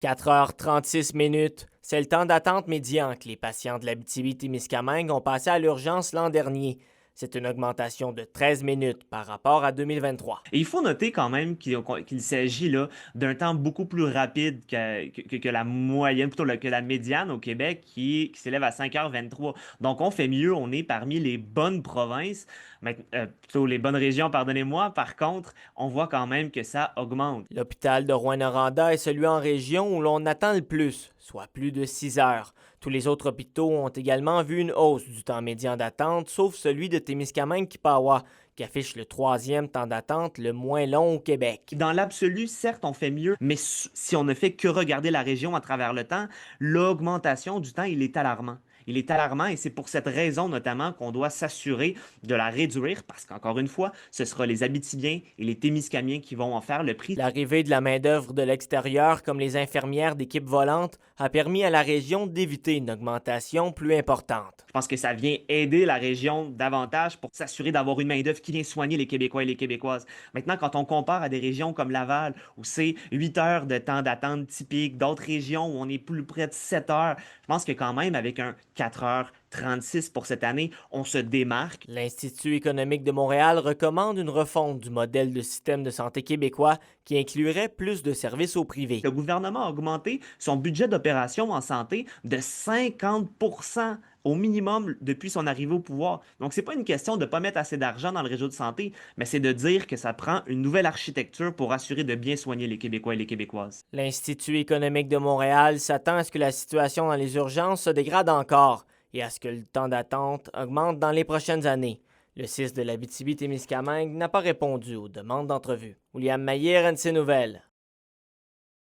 4h36 minutes. C'est le temps d'attente médian que les patients de l'Abitibi-Témiscamingue ont passé à l'urgence l'an dernier. C'est une augmentation de 13 minutes par rapport à 2023. Et il faut noter quand même qu'il s'agit là d'un temps beaucoup plus rapide que la moyenne, que la médiane au Québec qui s'élève à 5h23. Donc on fait mieux, on est parmi les bonnes provinces, plutôt les bonnes régions, pardonnez-moi. Par contre, on voit quand même que ça augmente. L'hôpital de Rouyn-Noranda est celui en région où l'on attend le plus, soit plus de 6 heures. Tous les autres hôpitaux ont également vu une hausse du temps médian d'attente, sauf celui de Témiscamingue-Kippawa, qui affiche le troisième temps d'attente le moins long au Québec. Dans l'absolu, certes, on fait mieux, mais si on ne fait que regarder la région à travers le temps, l'augmentation du temps, il est alarmant. Il est alarmant et c'est pour cette raison notamment qu'on doit s'assurer de la réduire parce qu'encore une fois, ce sera les Abitibiens et les Témiscamiens qui vont en faire le prix. L'arrivée de la main-d'œuvre de l'extérieur, comme les infirmières d'équipe volante, a permis à la région d'éviter une augmentation plus importante. Je pense que ça vient aider la région davantage pour s'assurer d'avoir une main-d'œuvre qui vient soigner les Québécois et les Québécoises. Maintenant, quand on compare à des régions comme Laval, où c'est 8 heures de temps d'attente typique, d'autres régions où on est plus près de 7 heures, je pense que quand même, avec un 4h36 pour cette année, on se démarque. L'Institut économique de Montréal recommande une refonte du modèle de système de santé québécois qui inclurait plus de services au privé. Le gouvernement a augmenté son budget d'opération en santé de 50% au minimum depuis son arrivée au pouvoir. Donc, c'est pas une question de ne pas mettre assez d'argent dans le réseau de santé, mais c'est de dire que ça prend une nouvelle architecture pour assurer de bien soigner les Québécois et les Québécoises. L'Institut économique de Montréal s'attend à ce que la situation dans les urgences se dégrade encore et à ce que le temps d'attente augmente dans les prochaines années. Le CIS de l'Abitibi-Témiscamingue n'a pas répondu aux demandes d'entrevue. William Maillet, RNC Nouvelles.